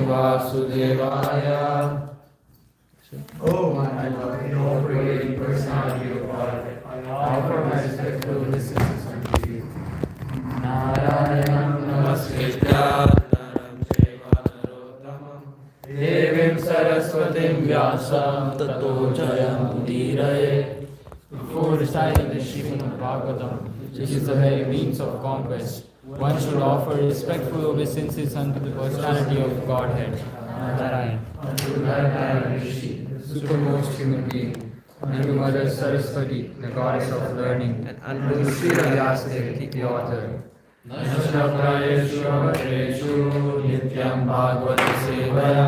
Vasudevaya. Oh my Lord, in all creating personality of God, I offer my respectful obeisances unto you. Narayanam Namaskritya Naram Chaiva Narottamam Devim Saraswatim Vyasam Tato Jayam Udiraye. Before reciting the Srimad Bhagwatam, which is the very means of conquest, one should offer respectful obeisances unto the personality of Godhead, Narayan, unto Narayan Rishi, the supermost human being, unto Mother Saraswati, the goddess of learning, and unto Sri Vyasdev, the author. Nashnaprayeshu amatreshu nityam bhagavata sevaya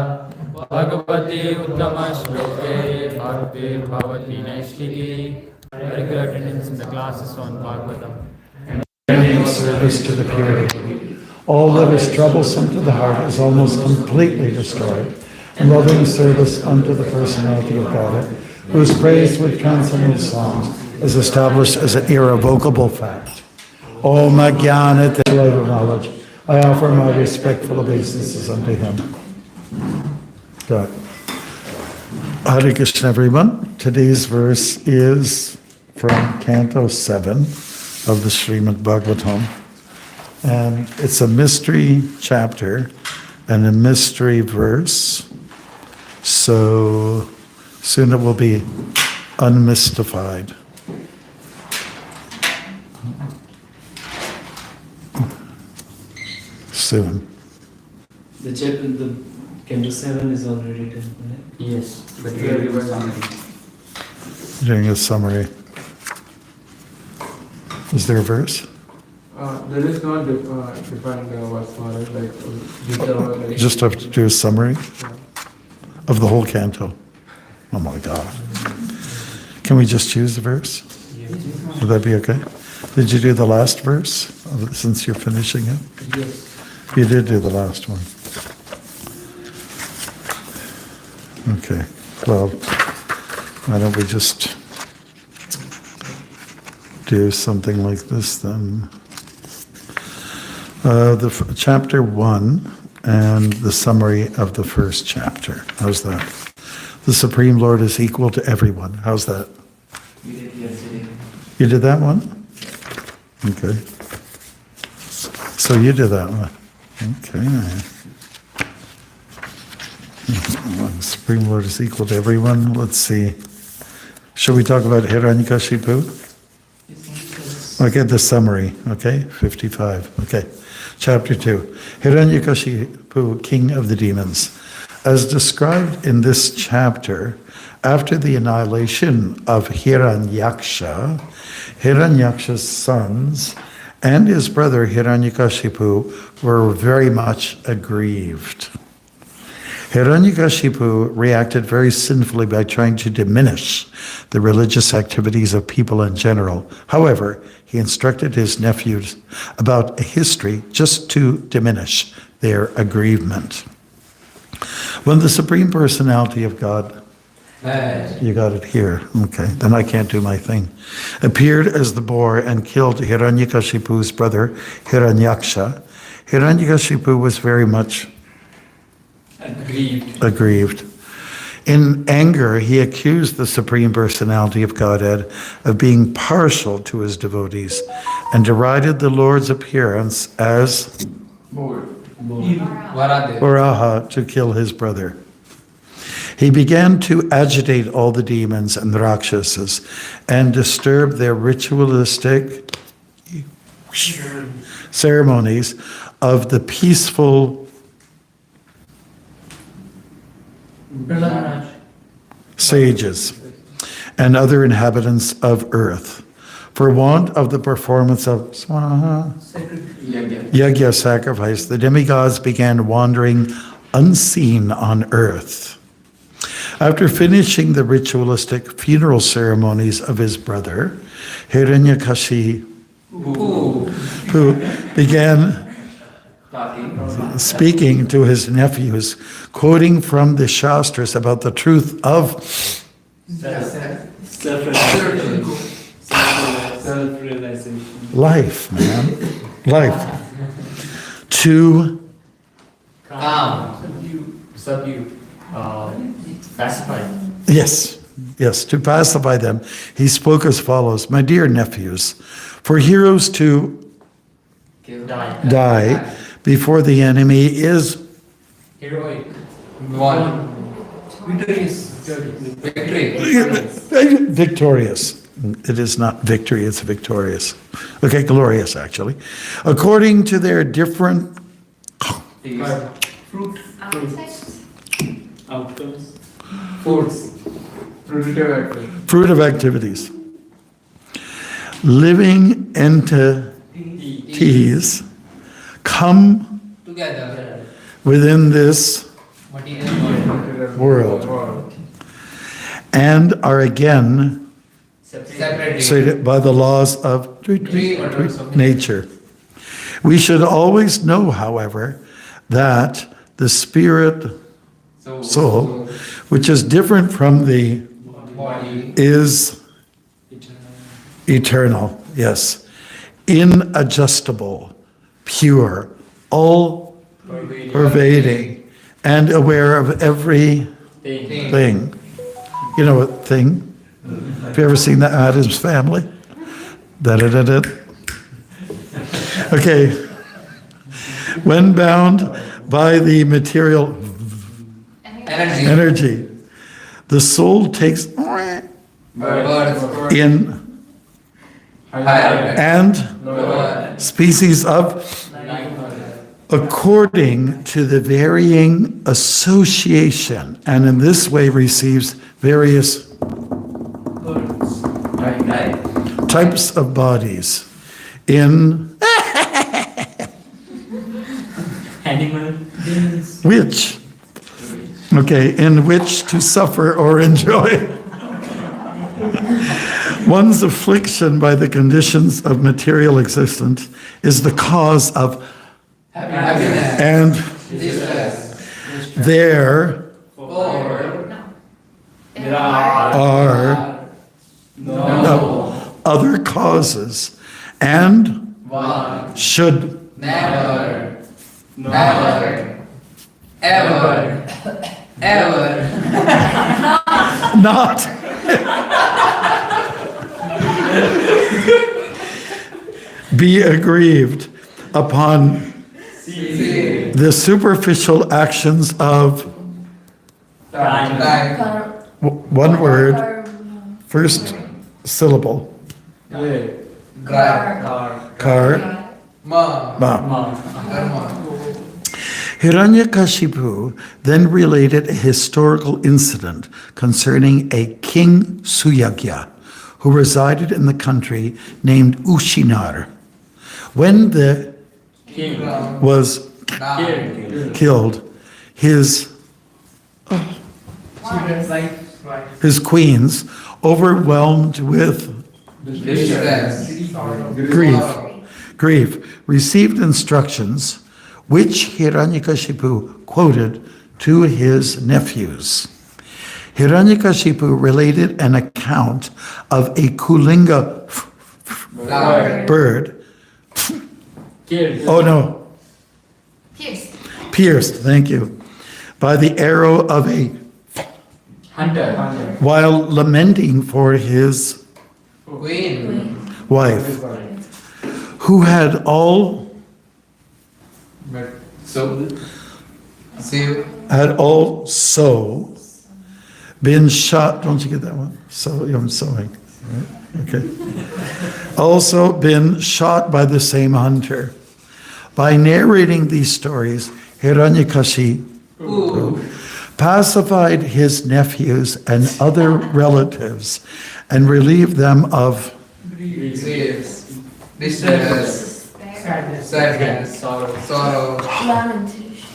bhagavati uttama shloke bhakti bhavati naishtiki. Regular attendance in the classes on Bhagwatam. Service to the purity. All that is troublesome to the heart is almost completely destroyed. And loving service unto the personality of God, who is praised with transcendental songs, is established as an irrevocable fact. O Magyana, the light of knowledge, I offer my respectful obeisances unto him. Good. Hare Krishna, everyone. Today's verse is from Canto 7 of the Srimad Bhagwatam. And it's a mystery chapter and a mystery verse. So soon it will be unmystified. Soon. The chapter, the Canto 7 is already written, right? Yes, but here we were summary. Doing a summary. Is there a verse? There is not defined what's Maharaj, like Just have to do a summary of the whole canto. Oh my God. Can we just choose the verse? Would that be okay? Did you do the last verse since you're finishing it? Yes. You did do the last one. Okay. Well, why don't we just do something like this then? Chapter 1 and the summary of the first chapter. How's that? The Supreme Lord is equal to everyone. How's that? You did that one? Okay. So you did that one. Okay. The Supreme Lord is equal to everyone. Let's see. Shall we talk about Hiranyakashipu? Okay, the summary, okay, 55, okay. Chapter 2, Hiranyakashipu, king of the demons. As described in this chapter, after the annihilation of Hiranyaksha, Hiranyaksha's sons and his brother Hiranyakashipu were very much aggrieved. Hiranyakashipu reacted very sinfully by trying to diminish the religious activities of people in general. However, he instructed his nephews about a history just to diminish their aggrievement. When the Supreme Personality of God, you got it here, okay, then I can't do my thing, appeared as the boar and killed Hiranyakashipu's brother Hiranyaksha, Hiranyakashipu was very much aggrieved. In anger, he accused the Supreme Personality of Godhead of being partial to his devotees and derided the Lord's appearance as Varaha to kill his brother. He began to agitate all the demons and the Rakshasas and disturb their ritualistic ceremonies of the peaceful sages and other inhabitants of earth. For want of the performance of yagya sacrifice, the demigods began wandering unseen on earth. After finishing the ritualistic funeral ceremonies of his brother, Hiranyakashipu began speaking to his nephews, quoting from the Shastras about the truth of self-realization. Life, man. Life. To calm, subdue, pacify. Yes, yes, to pacify them, he spoke as follows: My dear nephews, for heroes to die before the enemy is Heroic. One. Victory. victorious. It is not victory, it's victorious. Okay, glorious, actually. According to their different Outcomes. Foods. fruit of activities. Living entities come Together. within this Material world and are again separated. stated by the laws of nature. We should always know, however, that the spirit soul, which is different from the Body. is eternal, yes, inadjustable, pure, all pervading, and aware of everything. You know what thing? Have you ever seen the Addams Family? Da-da-da-da. Okay. When bound by the material energy, the soul takes Birds. in Higher. and Lower. species of according to the varying association, and in this way receives various Right. types of bodies in Animal. which, okay, in which to suffer or enjoy. One's affliction by the conditions of material existence is the cause of Happiness. and Distress. there Four. are No. other causes and One. should Never. Never. Ever. Ever. not be aggrieved upon See. the superficial actions of Time. one word, first syllable, Grab. kar, Ma. ma. Karma. Hiranyakashipu then related a historical incident concerning a king Suyagya who resided in the country named Ushinar. When the King. was King. killed, his queens, overwhelmed with Distress. grief, received instructions which Hiranyakashipu quoted to his nephews. Hiranyakashipu related an account of a Kulinga Flower. bird. Killed. Oh no, pierced, thank you, by the arrow of a Hunter. while lamenting for his Queen. wife, who had all So. See. had also been shot. Don't you get that one? So I'm sewing. Right? Okay. Also been shot by the same hunter. By narrating these stories, Hiranyakashipu pacified his nephews and other relatives and relieved them of Grief. Distress. Sadness. Sorrow.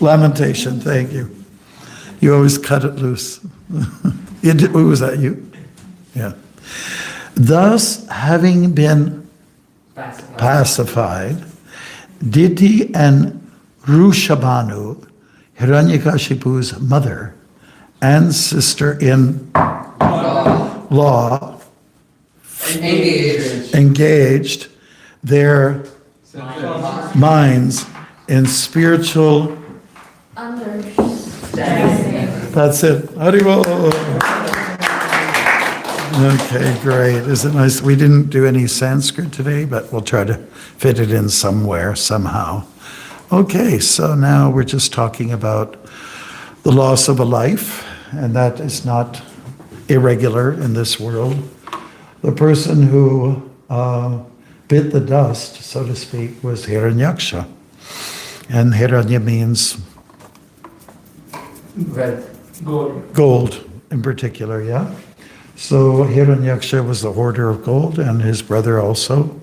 lamentation. Thank you. You always cut it loose. Who was that, you? Yeah. Thus, having been pacified, Diti and Rushabhanu, Hiranyakashipu's mother and sister-in-law, engaged their minds in spiritual That's it. Haribol. Okay, great. Is it nice? We didn't do any Sanskrit today, but we'll try to fit it in somewhere, somehow. Okay, so now we're just talking about the loss of a life, and that is not irregular in this world. The person who bit the dust, so to speak, was Hiranyaksha. And Hiranya means gold in particular, yeah? So Hiranyaksha was the hoarder of gold, and his brother also.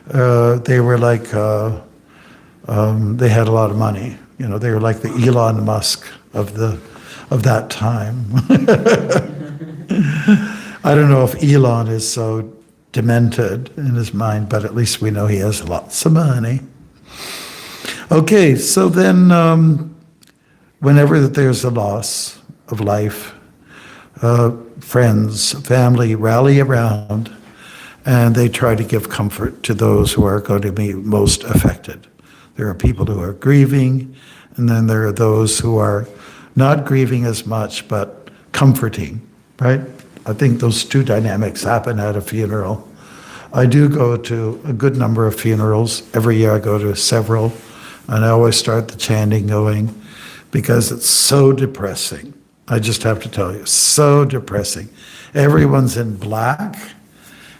They were like, they had a lot of money. You know, they were like the Elon Musk of that time. I don't know if Elon is so demented in his mind, but at least we know he has lots of money. Okay, so then whenever there's a loss of life, friends, family rally around, and they try to give comfort to those who are going to be most affected. There are people who are grieving, and then there are those who are not grieving as much, but comforting, right? I think those two dynamics happen at a funeral. I do go to a good number of funerals. Every year I go to several, and I always start the chanting going because it's so depressing. I just have to tell you, so depressing. Everyone's in black,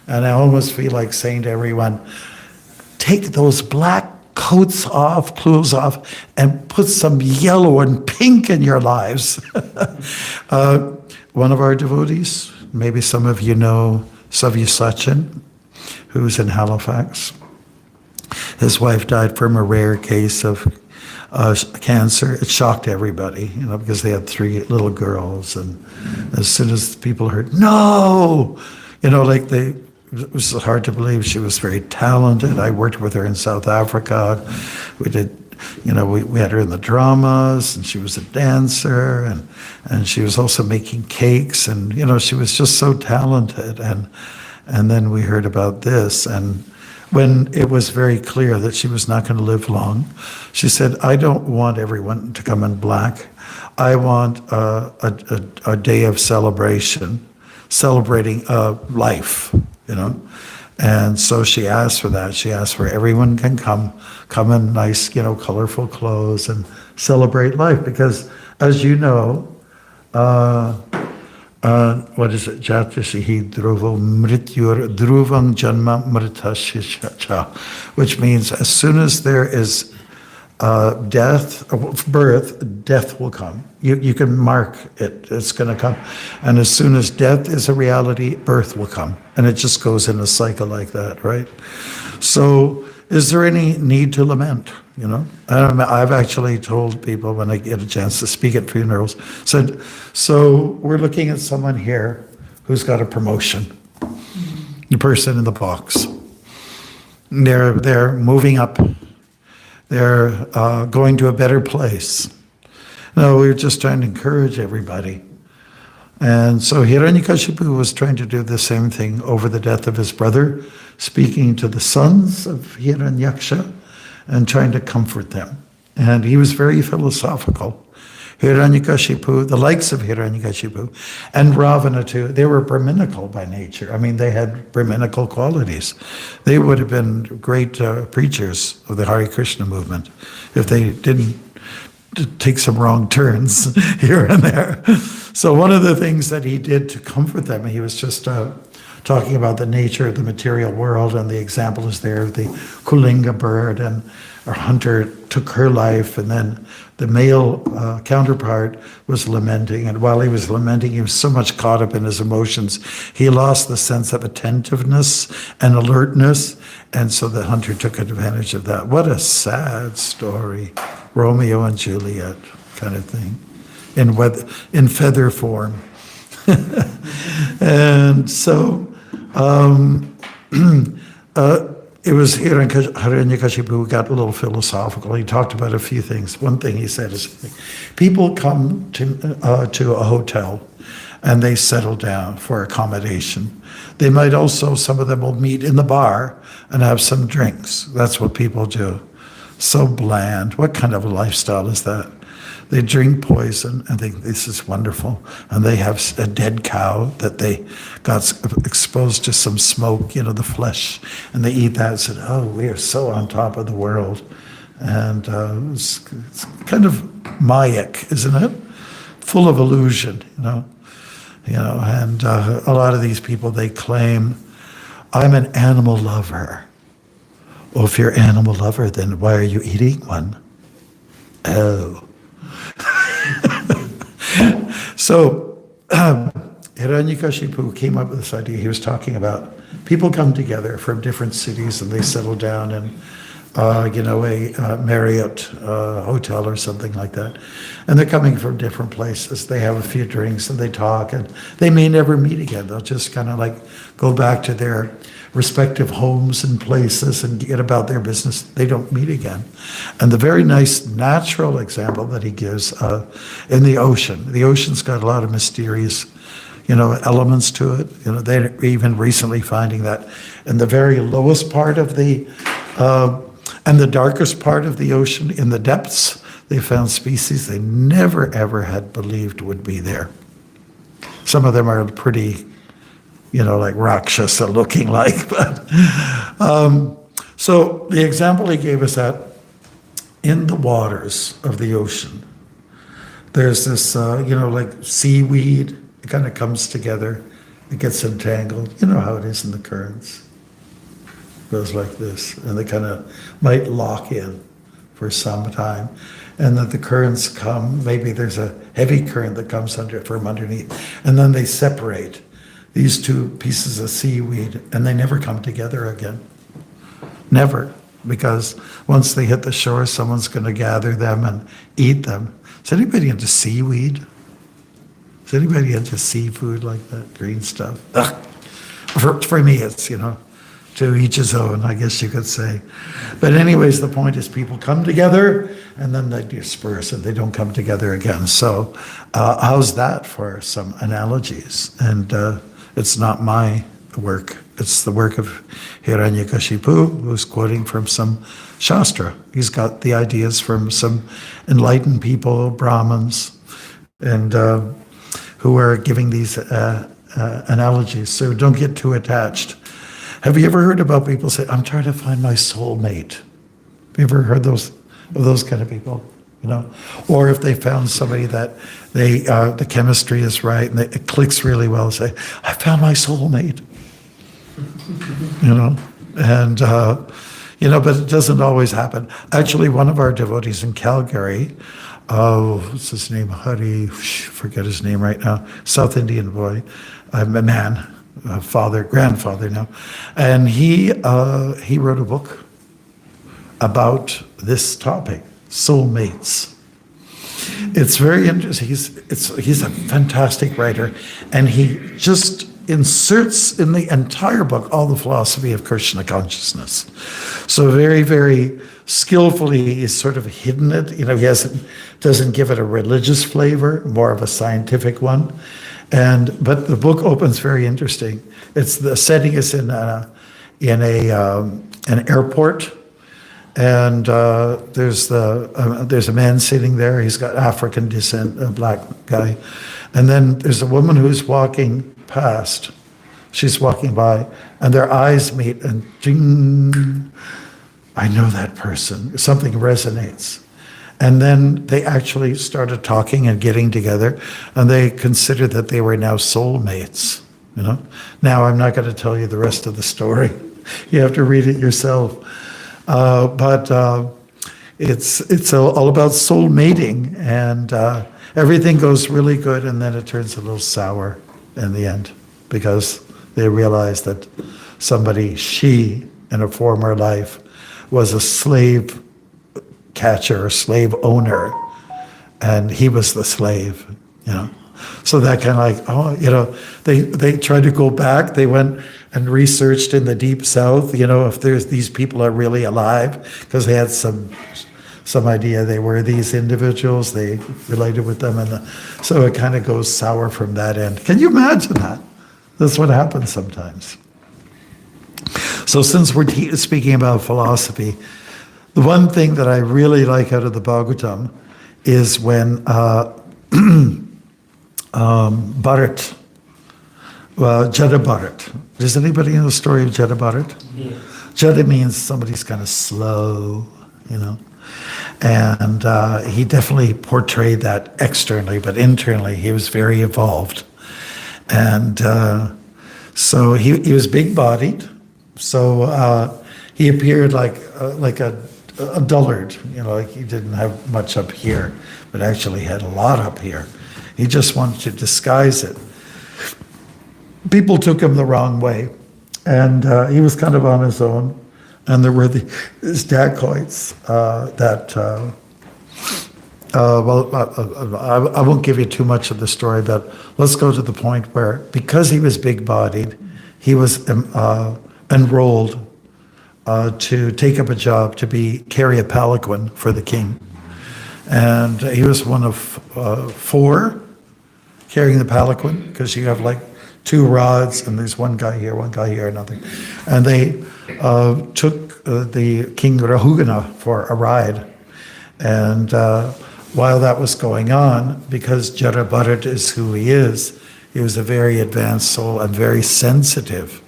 and I almost feel like saying to everyone, take those black coats off, clothes off, and put some yellow and pink in your lives. One of our devotees, maybe some of you know Savya Sachin, who's in Halifax. His wife died from a rare case of cancer. It shocked everybody, you know, because they had 3 little girls, and as soon as people heard, no, you know, like it was hard to believe. She was very talented. I worked with her in South Africa. We did, you know, we had her in the dramas, and she was a dancer, and she was also making cakes, and, you know, she was just so talented. And then we heard about this, and when it was very clear that she was not going to live long, she said, I don't want everyone to come in black. I want a day of celebration, celebrating life, you know. And so she asked for that. She asked for everyone can come in nice, you know, colorful clothes and celebrate life. Because, as you know, what is it? Jatasihi dhruvo mrityur dhruvang janma mritasya, which means as soon as there is birth, death will come. You can mark it. It's going to come. And as soon as death is a reality, birth will come. And it just goes in a cycle like that, right? So is there any need to lament? You know, I've actually told people when I get a chance to speak at funerals, said, so we're looking at someone here who's got a promotion, the person in the box. They're moving up. They're going to a better place. No, we're just trying to encourage everybody. And so Hiranyakashipu was trying to do the same thing over the death of his brother, speaking to the sons of Hiranyaksha and trying to comfort them. And he was very philosophical. Hiranyakashipu, the likes of Hiranyakashipu, and Ravana too, they were Brahminical by nature. I mean, they had Brahminical qualities. They would have been great preachers of the Hare Krishna movement if they didn't take some wrong turns here and there. So one of the things that he did to comfort them, he was just talking about the nature of the material world, and the example is there of the Kulinga bird, and a hunter took her life, and then the male counterpart was lamenting, and while he was lamenting, he was so much caught up in his emotions, he lost the sense of attentiveness and alertness, and so the hunter took advantage of that. What a sad story. Romeo and Juliet kind of thing, in feather form. And so it was Hiranyakashipu who got a little philosophical. He talked about a few things. One thing he said is, people come to a hotel and they settle down for accommodation. They might also, some of them will meet in the bar and have some drinks. That's what people do. So bland. What kind of a lifestyle is that? They drink poison and think this is wonderful. And they have a dead cow that they got exposed to some smoke, the flesh, and they eat that and said, oh, we are so on top of the world. And it's kind of Mayic, isn't it? Full of illusion, and a lot of these people, they claim, I'm an animal lover. Well, if you're an animal lover, then why are you eating one? Oh. So, Hiranyakashipu came up with this idea. He was talking about people come together from different cities and they settle down in, a Marriott hotel or something like that. And they're coming from different places. They have a few drinks and they talk, and they may never meet again. They'll just kind of like go back to their respective homes and places and get about their business. They don't meet again. And the very nice natural example that he gives in the ocean's got a lot of mysterious elements to it. They're even recently finding that in the very lowest part of the and the darkest part of the ocean, in the depths, they found species they never ever had believed would be there. Some of them are pretty, like Rakshasa looking like. But so the example he gave us that in the waters of the ocean, there's this, like seaweed. It kind of comes together. It gets entangled. You know how it is in the currents. Goes like this, and they kind of might lock in for some time, and then the currents come. Maybe there's a heavy current that comes from underneath, and then they separate these two pieces of seaweed, and they never come together again. Never, because once they hit the shore, someone's going to gather them and eat them. Is anybody into seaweed? Is anybody into seafood like that, green stuff? Ugh. For me, it's to each his own, I guess you could say. But anyways, the point is people come together and then they disperse and they don't come together again. So how's that for some analogies? And it's not my work. It's the work of Hiranyakashipu, who's quoting from some Shastra. He's got the ideas from some enlightened people, Brahmins, and who are giving these analogies. So don't get too attached. Have you ever heard about people say, I'm trying to find my soulmate? Have you ever heard of those kind of people? Or if they found somebody that the chemistry is right and it clicks really well, say, I found my soulmate. And but it doesn't always happen. Actually, one of our devotees in Calgary, what's his name? Hari, forget his name right now. South Indian boy, a man. Grandfather now, and he wrote a book about this topic, soulmates. It's very interesting. He's a fantastic writer, and he just inserts in the entire book all the philosophy of Krishna consciousness. So very, very skillfully, he's sort of hidden it. He doesn't give it a religious flavor, more of a scientific one. But the book opens very interesting. The setting is in an airport, and there's a man sitting there. He's got African descent, a black guy, and then there's a woman who's walking past. She's walking by, and their eyes meet, and ding! I know that person. Something resonates. And then they actually started talking and getting together, and they considered that they were now soulmates. Now I'm not going to tell you the rest of the story. You have to read it yourself. But it's all about soul mating, and everything goes really good, and then it turns a little sour in the end because they realize that she in a former life was a slave catcher, a slave owner, and he was the slave, So that kind of they tried to go back. They went and researched in the deep south, if these people are really alive, because they had some idea they were these individuals. They related with them, and so it kind of goes sour from that end. Can you imagine that? That's what happens sometimes. So since we're speaking about philosophy, the one thing that I really like out of the Bhagwatam is when Bharat, Jada Bharat. Does anybody know the story of Jada Bharat? Yeah. Jada means somebody's kind of slow, you know. And he definitely portrayed that externally, but internally he was very evolved. And so he was big-bodied. So he appeared like a dullard, you know, like he didn't have much up here, but actually had a lot up here. He just wanted to disguise it. People took him the wrong way, and he was kind of on his own. And there were these dacoits that, I won't give you too much of the story, but let's go to the point where, because he was big-bodied, he was enrolled to take up a job to carry a palanquin for the king. And he was one of 4 carrying the palanquin, because you have like 2 rods, and there's one guy here, nothing. And they took the King Rahugana for a ride. And while that was going on, because Jada Bharat is who he was a very advanced soul and very sensitive.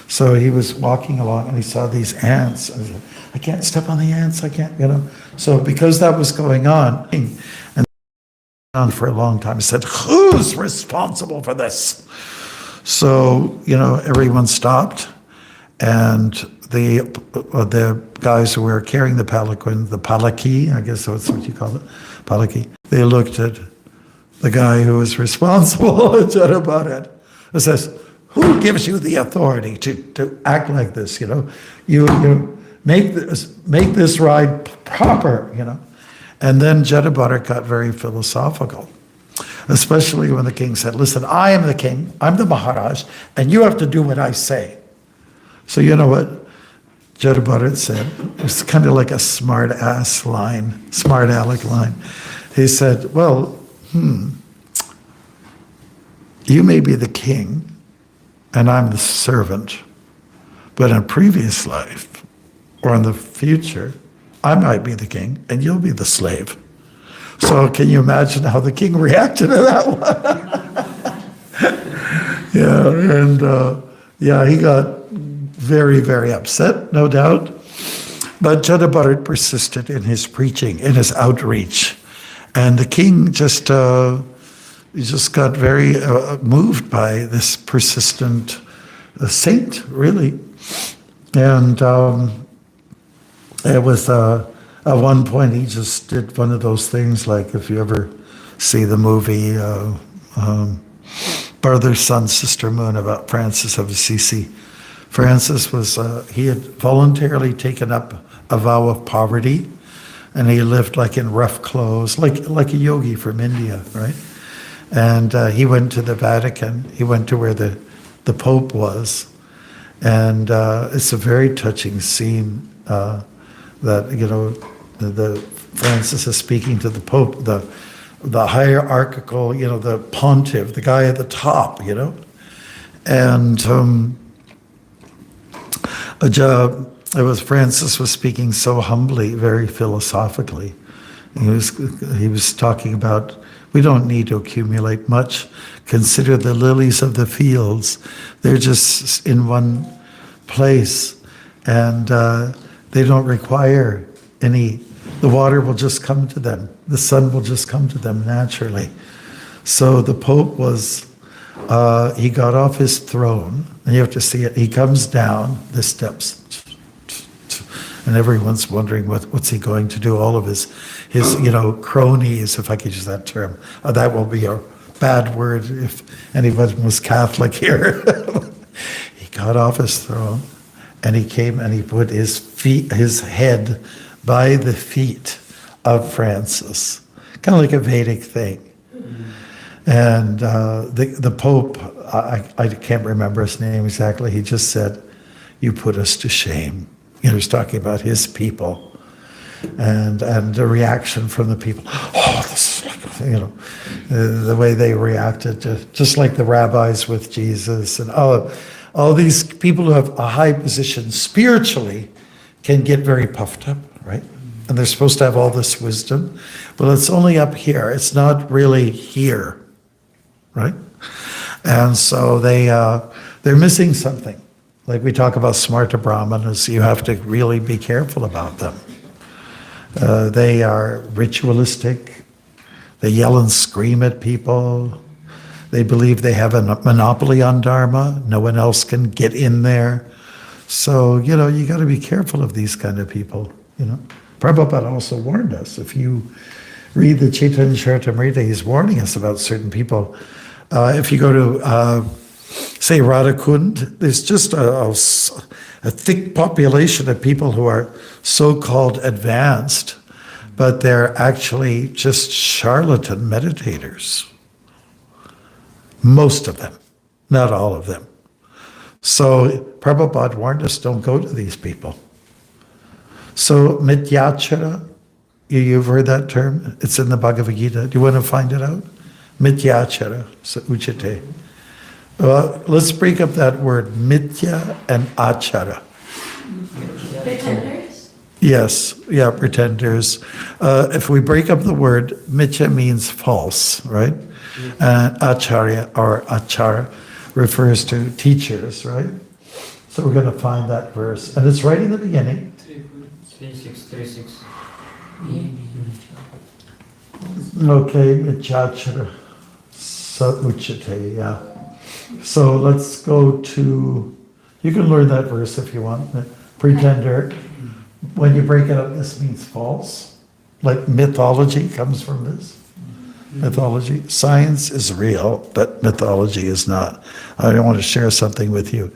So he was walking along and he saw these ants. And he said, I can't step on the ants, I can't, you know. So because that was going on, and on for a long time, he said, who's responsible for this? So, you know, everyone stopped, and the guys who were carrying the palanquin, the palaki, I guess that's what you call it, palaki, they looked at the guy who was responsible about it. It says, who gives you the authority to act like this, you know? You make this ride proper, you know? And then Jada Bharat got very philosophical, especially when the king said, listen, I am the king, I'm the Maharaj, and you have to do what I say. So you know what Jada Bharat said? It was kind of like a smart aleck line. He said, well, you may be the king, and I'm the servant, but in a previous life, or in the future, I might be the king, and you'll be the slave. So can you imagine how the king reacted to that one? He got very, very upset, no doubt. But Jada Bharat persisted in his preaching, in his outreach. And the king just got very moved by this persistent saint, really. And it was, at one point, he just did one of those things, like if you ever see the movie Brother, Sun, Sister, Moon about Francis of Assisi. Francis he had voluntarily taken up a vow of poverty, and he lived like in rough clothes, like a yogi from India, right? And he went to the Vatican. He went to where the Pope was, and it's a very touching scene that, you know, the Francis is speaking to the Pope, the hierarchical, you know, the pontiff, the guy at the top, you know, and Francis was speaking so humbly, very philosophically. He was talking about, we don't need to accumulate much. Consider the lilies of the fields. They're just in one place, and they don't require any, the water will just come to them. The sun will just come to them naturally. So the Pope he got off his throne, and you have to see it. He comes down the steps, and everyone's wondering what's he going to do. All of his you know, cronies, if I could use that term. That will be a bad word if anyone was Catholic here. He got off his throne, and he came and he put his head by the feet of Francis, kind of like a Vedic thing. And the Pope, I can't remember his name exactly, he just said, you put us to shame. You know, he's talking about his people. And the reaction from the people, oh, this is, you know, the way they reacted, just like the rabbis with Jesus, and all these people who have a high position spiritually can get very puffed up, right? and they're supposed to have all this wisdom, but it's only up here. It's not really here, right? And so they're missing something. Like we talk about smarta brahmanas, you have to really be careful about them. They are ritualistic. They yell and scream at people. They believe they have a monopoly on Dharma. No one else can get in there. So, you got to be careful of these kind of people, Prabhupada also warned us. If you read the Chaitanya Charitamrita, he's warning us about certain people. If you go to, say, Radhakund, there's just a thick population of people who are so-called advanced, but they're actually just charlatan meditators. Most of them, not all of them. So Prabhupada warned us, don't go to these people. So mityachara, you've heard that term? It's in the Bhagavad Gita. Do you want to find it out? Mityachara, so uchate. Well, let's break up that word, mitya and achara. Pretenders? Yes, yeah, pretenders. If we break up the word, mitya means false, right? And acharya or achara refers to teachers, right? So we're going to find that verse. And it's right in the beginning. 3636. Okay, mityachara sa uchate, yeah. So let's go to, you can learn that verse if you want. Pretender, when you break it up, this means false. Like mythology comes from this. Mythology. Science is real, but mythology is not. I want to share something with you.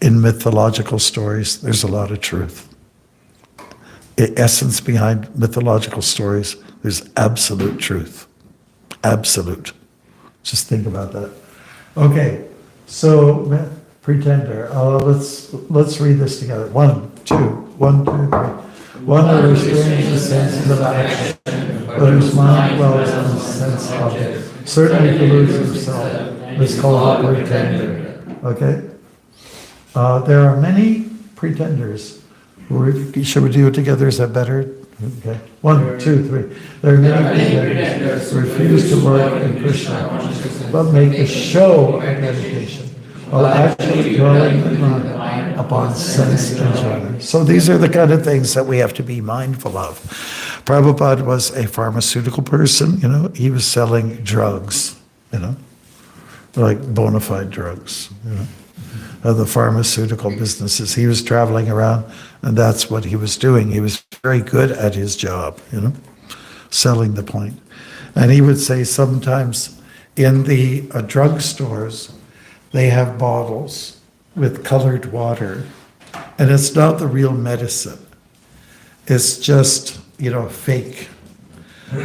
In mythological stories, there's a lot of truth. The essence behind mythological stories, there's absolute truth. Absolute. Just think about that. Okay, so pretender. Let's read this together. 1, 2, 1, 2, 3. One who restrains the senses of action, but whose mind dwells on the sense object, certainly deludes himself, is called a pretender. Okay? There are many pretenders. Should we do it together? Is that better? Okay. 1, 2, 3. There are many pretenders who refuse to work in Krishna, but make a show of meditation, while actually dwelling the mind upon sense enjoyment. So these are the kind of things that we have to be mindful of. Prabhupada was a pharmaceutical person, he was selling drugs, like bona fide drugs, of the pharmaceutical businesses. He was traveling around, and that's what he was doing. He was very good at his job, selling the point. And he would say sometimes in the drugstores, they have bottles with colored water, and it's not the real medicine. It's just, fake.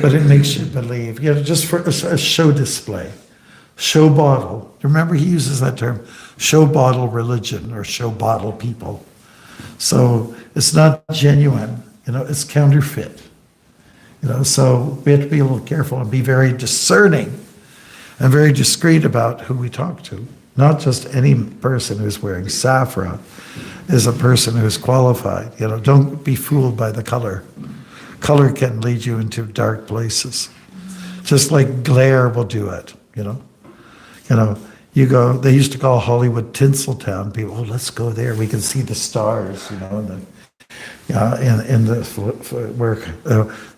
But it makes you believe, just for a show display. Show bottle. Remember, he uses that term, show bottle religion or show bottle people. So it's not genuine, it's counterfeit. So we have to be a little careful and be very discerning and very discreet about who we talk to. Not just any person who's wearing saffron is a person who's qualified. Don't be fooled by the color. Color can lead you into dark places. Just like glare will do it, you go, they used to call Hollywood Tinseltown. People, let's go there. We can see the stars,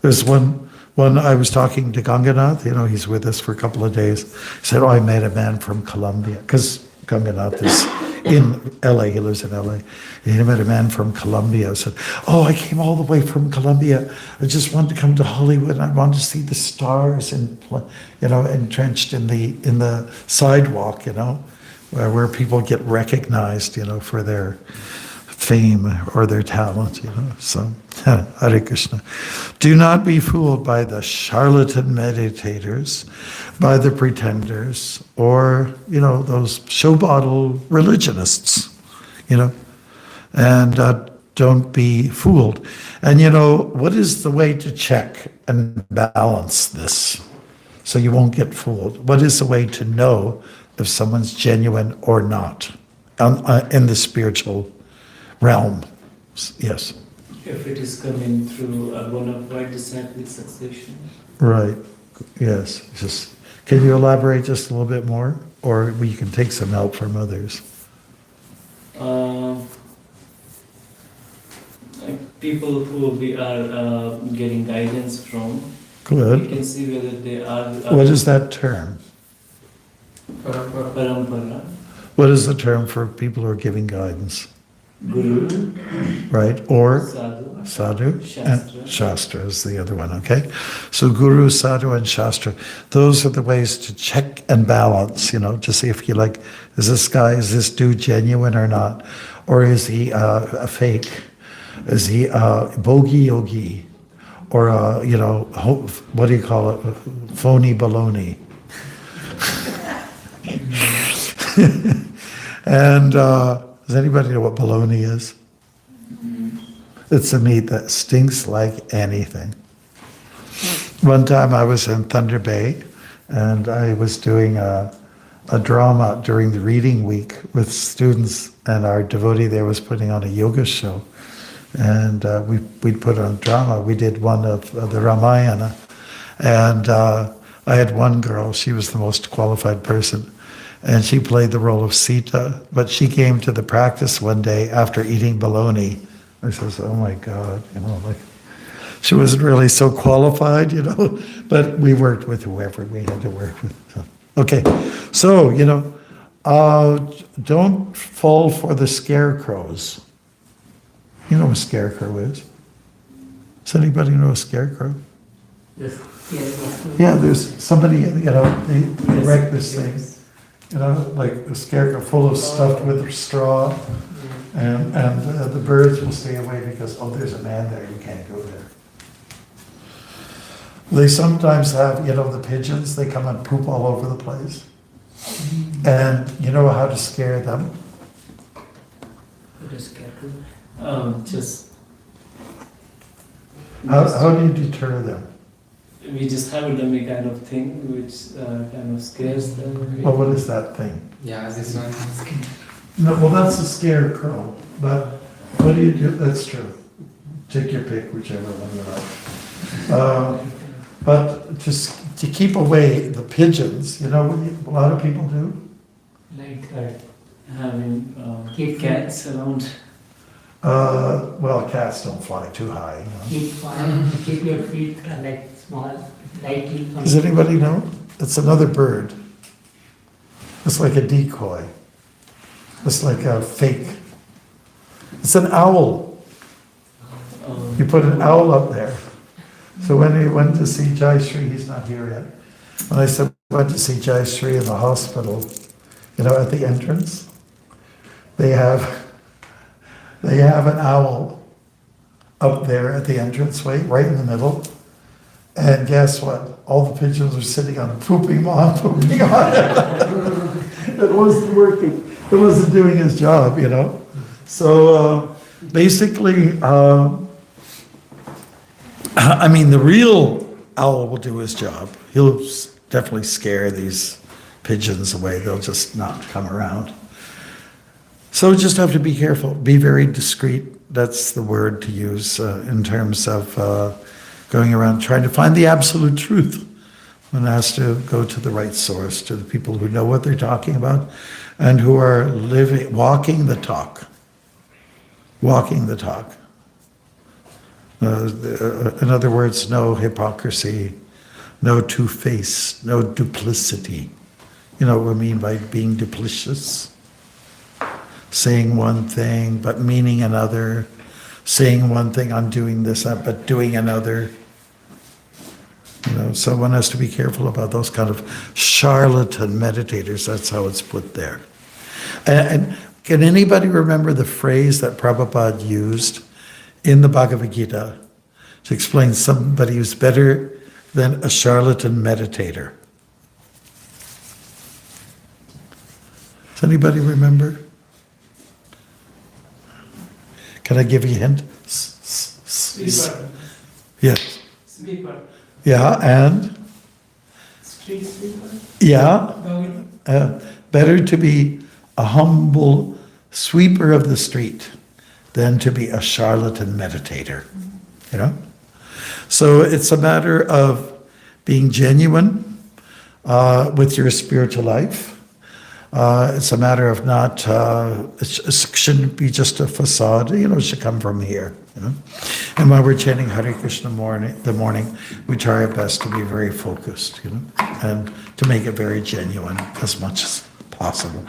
there's one I was talking to Ganganath, he's with us for a couple of days. He said, I met a man from Colombia, because Ganganath is in LA, he lives in LA. He met a man from Colombia. I said, I came all the way from Colombia. I just wanted to come to Hollywood, and I wanted to see the stars and entrenched in the sidewalk, where people get recognized, for their fame or their talent, So, Hare Krishna. Do not be fooled by the charlatan meditators, by the pretenders, or, those show bottle religionists, and don't be fooled. And, what is the way to check and balance this so you won't get fooled? What is the way to know if someone's genuine or not in the spiritual realm? Yes. If it is coming through a bona fide disciplic succession. Right, yes. Just, can you elaborate just a little bit more? Or we can take some help from others. Like people who we are getting guidance from, Good. we can see whether they are. What is that term? Parampara. What is the term for people who are giving guidance? Guru. Right, or Sadhu. sadhu, Shastra. and shastra is the other one, okay? So guru, sadhu, and shastra, those are the ways to check and balance, to see if you like, is this dude genuine or not? Or is he a fake? Is he a bogey yogi? Or what do you call it? Phony baloney. And does anybody know what baloney is? It's a meat that stinks like anything. One time I was in Thunder Bay and I was doing a drama during the reading week with students, and our devotee there was putting on a yoga show. And we'd put on drama. We did one of the Ramayana. And I had one girl, she was the most qualified person. And she played the role of Sita, but she came to the practice one day after eating bologna. I says, oh my God, she wasn't really so qualified, but we worked with whoever we had to work with. Okay, so, don't fall for the scarecrows. You know what a scarecrow is? Does anybody know a scarecrow? Yes. Yeah, there's somebody, they erect this thing. Like a scarecrow full of stuff with straw, and the birds will stay away because, there's a man there, you can't go there. They sometimes have, the pigeons, they come and poop all over the place. And you know how to scare them? Just. How do you deter them? We just have a dummy kind of thing which kind of scares them. Well, what is that thing? Yeah, this one. No, well, that's a scarecrow, but what do you do? That's true. Take your pick, whichever one you like. But just to keep away the pigeons, what a lot of people do? Like Having keep cats around. Well, cats don't fly too high. keep your feet like small, lightly. Does anybody know? It's another bird. It's like a decoy. It's like a fake. It's an owl. You put an owl up there. So when we went to see Jai Sri, he's not here yet. When I went to see Jai Sri in the hospital, at the entrance, they have an owl up there at the entranceway, right in the middle. And guess what? All the pigeons are sitting on it, pooping on it. It wasn't working. It wasn't doing his job, So basically, the real owl will do his job. He'll definitely scare these pigeons away. They'll just not come around. So just have to be careful. Be very discreet. That's the word to use in terms of going around trying to find the absolute truth. One has to go to the right source, to the people who know what they're talking about and who are walking the talk. Walking the talk. In other words, no hypocrisy, no two-face, no duplicity. You know what I mean by being duplicitous? Saying one thing, but meaning another. Saying one thing, I'm doing this, but doing another. So one has to be careful about those kind of charlatan meditators. That's how it's put there. And can anybody remember the phrase that Prabhupada used in the Bhagavad Gita to explain somebody who's better than a charlatan meditator? Does anybody remember? Can I give you a hint? Sleeper. Yes. Sleeper. Yeah, and? Street sleeper. Yeah. Dog. Better to be a humble sweeper of the street than to be a charlatan meditator, you know? So it's a matter of being genuine with your spiritual life. It's a matter of not, it shouldn't be just a facade, you know, it should come from here, you know. And while we're chanting Hare Krishna the morning, we try our best to be very focused, you know, and to make it very genuine as much as possible.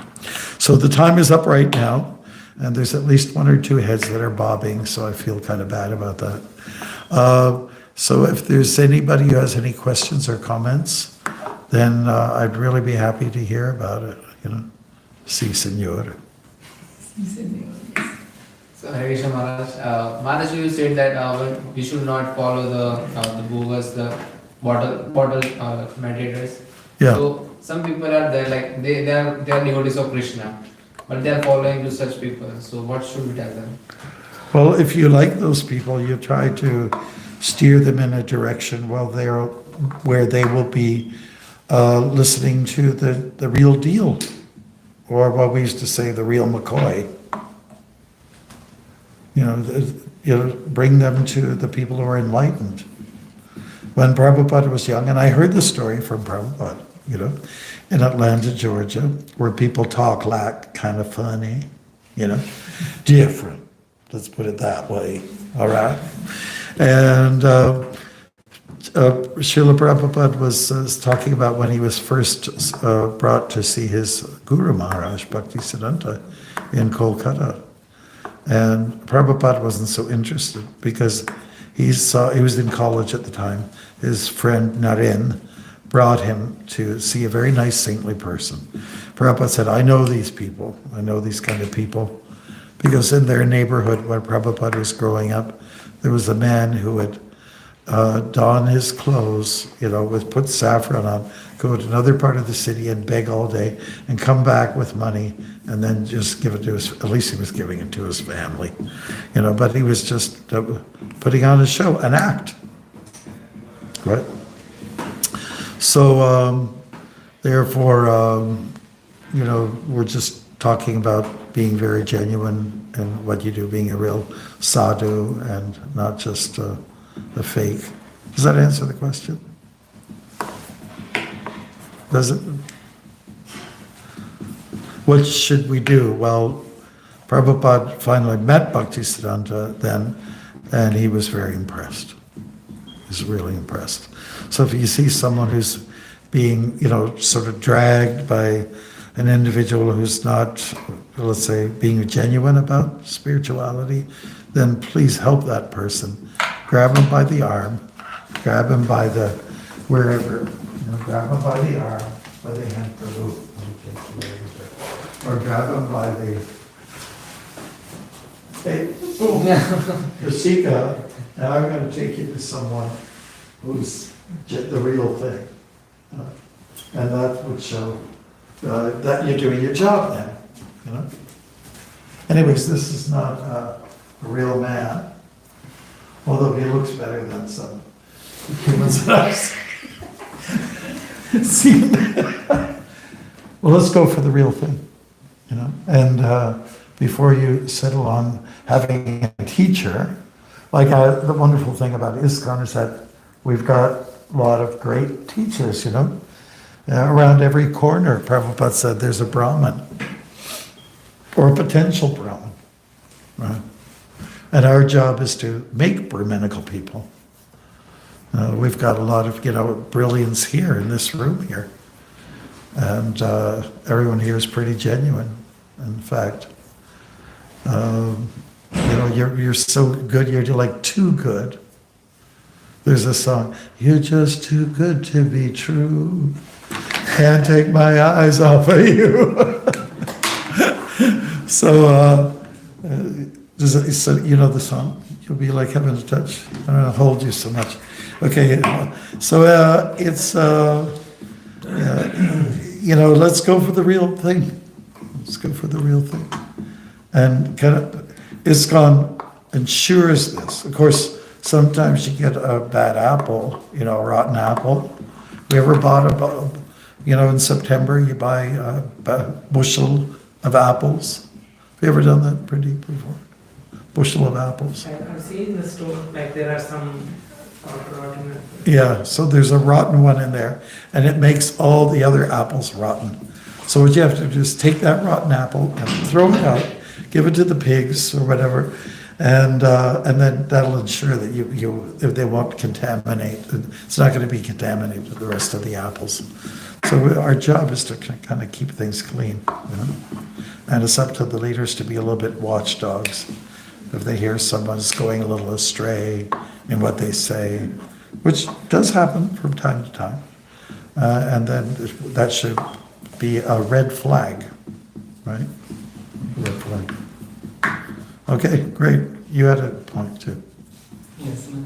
So the time is up right now, and there's at least one or two heads that are bobbing, so I feel kind of bad about that. So if there's anybody who has any questions or comments, then I'd really be happy to hear about it, you know. Si, senor. So Hare Krishna Maharaj, Maharaj, you said that we should not follow the bogus, the bottle meditators. Yeah. So some people are there, like they are devotees of Krishna, but they are following to such people. So what should we tell them? Well, if you like those people, you try to steer them in a direction where they will be listening to the real deal, or what we used to say, the real McCoy. You know, bring them to the people who are enlightened. When Prabhupada was young, and I heard the story from Prabhupada, you know, in Atlanta, Georgia, where people talk like kind of funny, you know, different. Let's put it that way, all right? And Srila Prabhupada was talking about when he was first brought to see his Guru Maharaj, Bhaktisiddhanta, in Kolkata. And Prabhupada wasn't so interested because he was in college at the time. His friend Naren brought him to see a very nice saintly person. Prabhupada said, I know these people, I know these kind of people, because in their neighborhood where Prabhupada was growing up, there was a man who would don his clothes, you know, put saffron on, go to another part of the city and beg all day, and come back with money, and then just give it to at least he was giving it to his family, you know, but he was just putting on a show, an act, right? So, therefore, you know, we're just talking about being very genuine in what you do, being a real sadhu and not just a fake. Does that answer the question? Does it? What should we do? Well, Prabhupada finally met Bhaktisiddhanta then, and he was very impressed. He was really impressed. So if you see someone who's being, you know, sort of dragged by an individual who's not, let's say, being genuine about spirituality, then please help that person. Grab him by the arm, grab him by the, wherever, you know, grab him by the arm, by the hand, or grab him by the, hey, boom, Rasika, now I'm going to take you to someone who's the real thing. And that would show that you're doing your job now, you know. Anyways, this is not a real man, although he looks better than some humans that I've seen. Well, let's go for the real thing, you know. And before you settle on having a teacher, like the wonderful thing about ISKCON is that we've got a lot of great teachers, you know. Around every corner, Prabhupada said there's a Brahmin, or a potential Brahmin, right? And our job is to make Brahminical people. We've got a lot of, you know, brilliance here in this room here. And everyone here is pretty genuine. In fact, you know, you're so good, you're like too good. There's a song, you're just too good to be true. Can't take my eyes off of you. So, so, you know the song? You'll be like heaven to touch. I don't know, hold you so much. Okay, so it's, you know, let's go for the real thing. Let's go for the real thing. And kind of, ISKCON ensures this. Of course, sometimes you get a bad apple, you know, a rotten apple. We ever bought you know, in September you buy a bushel of apples. Have you ever done that, Pradeep, before? bushel of apples. I've seen in the store, like there are some rotten. Yeah, so there's a rotten one in there, and it makes all the other apples rotten. So what you have to do is take that rotten apple and throw it out, give it to the pigs or whatever, and then that'll ensure that if they won't contaminate, it's not going to be contaminated with the rest of the apples. So our job is to kind of keep things clean, you know? And it's up to the leaders to be a little bit watchdogs. If they hear someone's going a little astray in what they say, which does happen from time to time, and then that should be a red flag, right? Red flag. Okay, great. You had a point too. Yes, ma'am.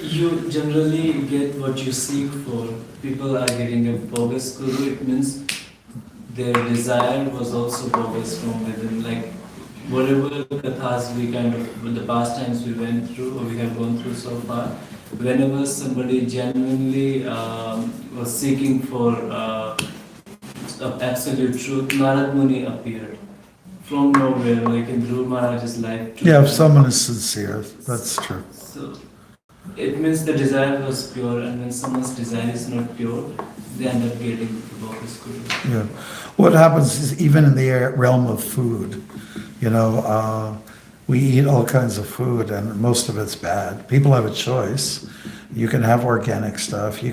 You generally get what you seek for. People are getting a bogus guru. It means their desire was also bogus from within. Like whatever kathas we kind of, with the pastimes we went through or we have gone through so far, whenever somebody genuinely was seeking for absolute truth, Narad Muni appeared from nowhere, like in Dhruv Maharaj's life. Yeah, if someone is sincere, that's true. So it means the desire was pure, and when someone's desire is not pure, they end up getting the bogus guru. Yeah. What happens is even in the realm of food, you know, we eat all kinds of food and most of it's bad. People have a choice. You can have organic stuff. You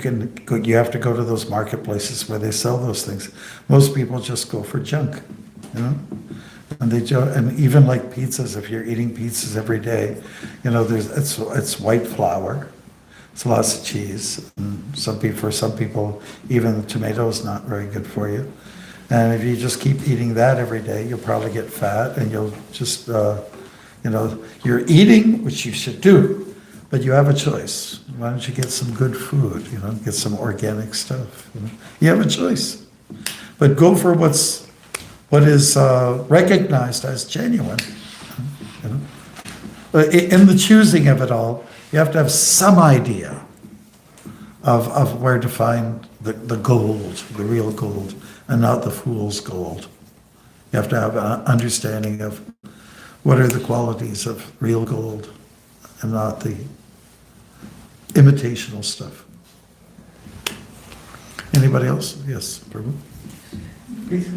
have to go to those marketplaces where they sell those things. Most people just go for junk, you know? And even like pizzas, if you're eating pizzas every day, you know, it's white flour. It's lots of cheese. And for some people, even tomato is not very good for you. And if you just keep eating that every day, you'll probably get fat, and you'll just, you know, you're eating, which you should do, but you have a choice. Why don't you get some good food? You know, get some organic stuff. You know? You have a choice, but go for what is recognized as genuine. You know? But in the choosing of it all, you have to have some idea of where to find the gold, the real gold, and not the fool's gold. You have to have an understanding of what are the qualities of real gold and not the imitational stuff. Anybody else? Yes, Prabhu. Please.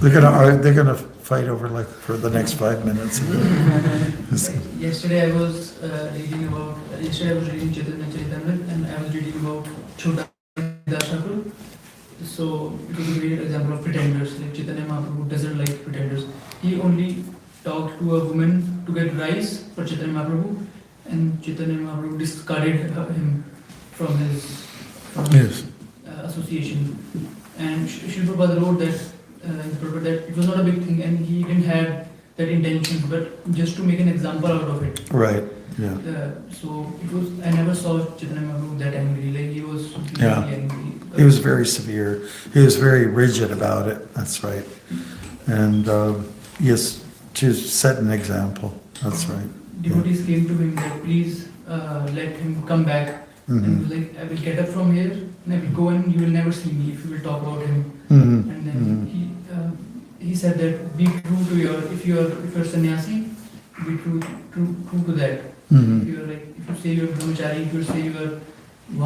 They're gonna fight over like for the next 5 minutes. Yesterday I was reading Chaitanya Charitamrita, and I was reading about Chota Dashakur. So it was a great example of pretenders. Like Chaitanya Mahaprabhu doesn't like pretenders. He only talked to a woman to get rice for Chaitanya Mahaprabhu, and Chaitanya Mahaprabhu discarded him from his Yes. association. And Srila Prabhupada wrote that it was not a big thing, and he didn't have that intention, but just to make an example out of it. Right. Yeah. So it was. I never saw Chaitanya Mahaprabhu that angry. Like he was Yeah. really angry. He was very severe. He was very rigid about it. That's right. And yes, to set an example. That's right. Devotees came to him that please let him come back. And he was like, I will get up from here and I will go and you will never see me if you will talk about him. Mm-hmm. And then he said that be true to if you're sannyasi, be true to that. Mm-hmm. If you say you're brahmachari, if you say you're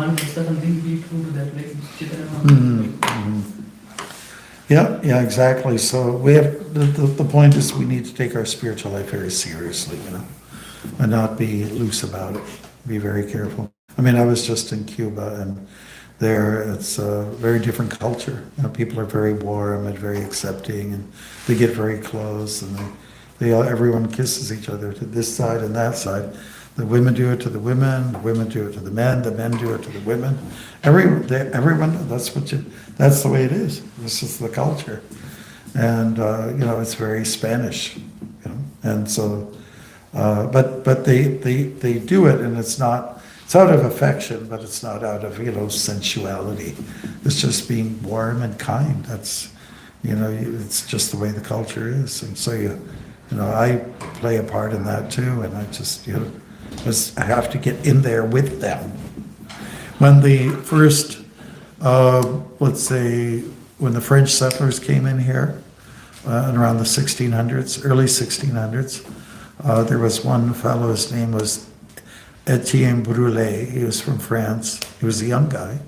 one extra something, be true to that. Like Chaitanya Mm-hmm. Mahaprabhu. Mm-hmm. Yeah, exactly. So we have the point is we need to take our spiritual life very seriously, you know, and not be loose about it. Be very careful. I mean, I was just in Cuba, and there it's a very different culture. You know, people are very warm and very accepting, and they get very close, and everyone kisses each other to this side and that side. The women do it to the women do it to the men do it to the women. Everyone, that's the way it is. This is the culture. And, you know, it's very Spanish, you know, and so, but they do it, and it's out of affection, but it's not out of, you know, sensuality. It's just being warm and kind. That's, you know, it's just the way the culture is. And so, you know, I play a part in that too, and I just, you know, I have to get in there with them. When the first, let's say, when the French settlers came in here, around the 1600s, early 1600s. There was one fellow, his name was Etienne Brûlé. He was from France. He was a young guy.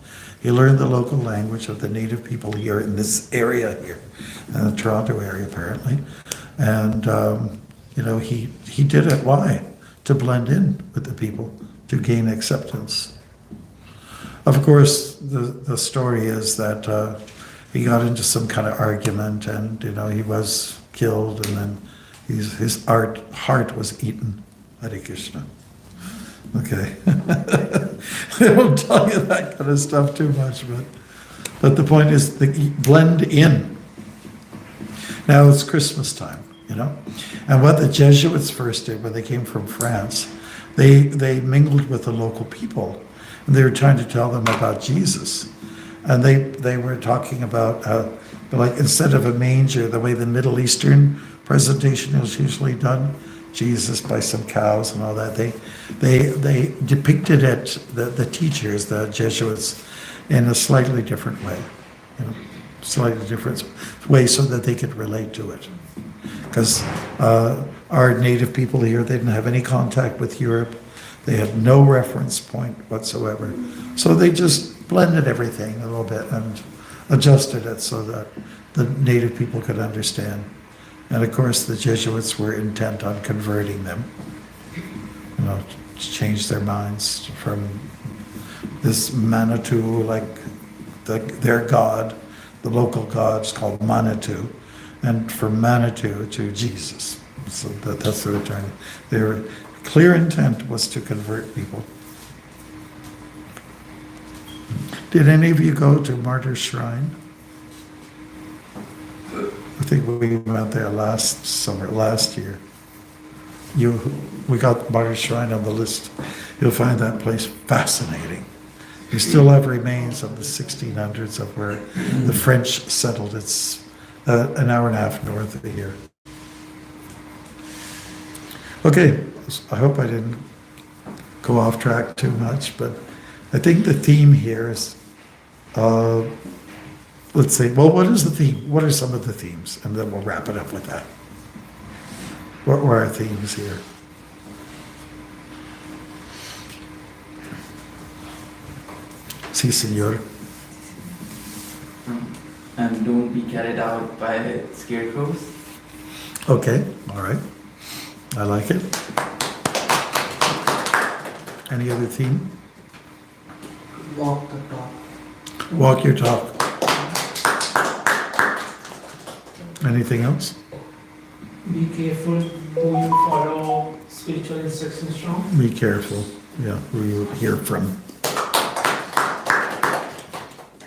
He learned the local language of the native people here in this area here, in the Toronto area apparently. And, he did it. Why? To blend in with the people, to gain acceptance. Of course, the story is that he got into some kind of argument and, he was killed and then his heart was eaten. Hare Krishna. Okay. They don't tell you that kind of stuff too much, but the point is blend in. Now it's Christmas time, and what the Jesuits first did when they came from France, they mingled with the local people, and they were trying to tell them about Jesus, and they were talking about like instead of a manger, the way the Middle Eastern presentation is usually done, Jesus by some cows and all that. They depicted it, the teachers, the Jesuits, in a slightly different way, slightly different way so that they could relate to it. Because our native people here, they didn't have any contact with Europe. They had no reference point whatsoever. So they just blended everything a little bit and adjusted it so that the native people could understand. And of course, the Jesuits were intent on converting them, to change their minds from this Manitou, like their god, the local god's called Manitou, and from Manitou to Jesus. So that's their return. Their clear intent was to convert people. Did any of you go to Martyr's Shrine? I think we went there last year. We got Martyr's Shrine on the list. You'll find that place fascinating. You still have remains of the 1600s of where the French settled. It's an hour and a half north of here. Okay, I hope I didn't go off track too much, but I think the theme here is, let's say, well, what is the theme? What are some of the themes? And then we'll wrap it up with that. What were our themes here? Sí, señor. And don't be carried out by scarecrows. Okay, all right. I like it. Any other theme? Walk the talk. Walk your talk. Anything else? Be careful who you follow spiritual instructions from. Be careful. Yeah, who you hear from.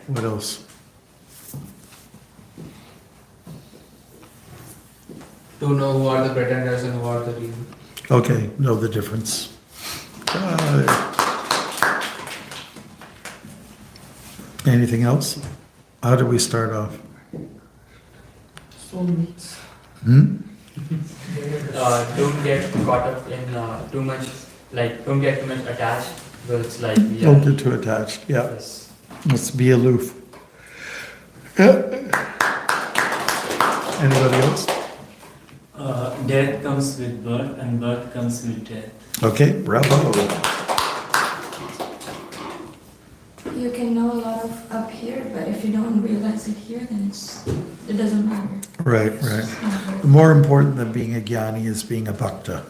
What else? To know who are the pretenders and who are the real. Okay, know the difference. Anything else? How do we start off? Soulmates. Don't get caught up in too much, don't get too much attached, because it's like we Don't are. get too attached. Yeah, Yes. let's be aloof. Anybody else? Death comes with birth and birth comes with death. Okay, bravo. You can know a lot of up here, but if you don't realize it here, then it doesn't matter. Right. More important than being a jnani is being a bhakta.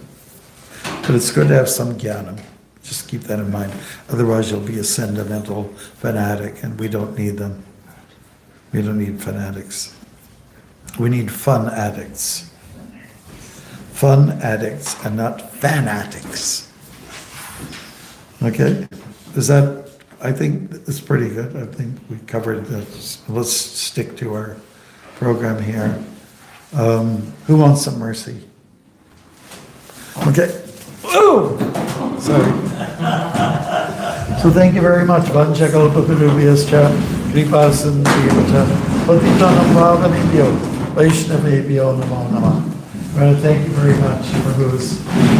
But it's good to have some jnana. Just keep that in mind. Otherwise you'll be a sentimental fanatic, and we don't need them. We don't need fanatics. We need fun addicts. Fun addicts and not fanatics. Okay? I think it's pretty good. I think we covered this. Let's stick to our program here. Who wants some mercy? Okay. Oh! Sorry. So thank you very much. Vanchakalpatarubhyascha kripasindhiyascha patitanam pavanebhyo vaishnavebhyo namo namah. I want to thank you very much for those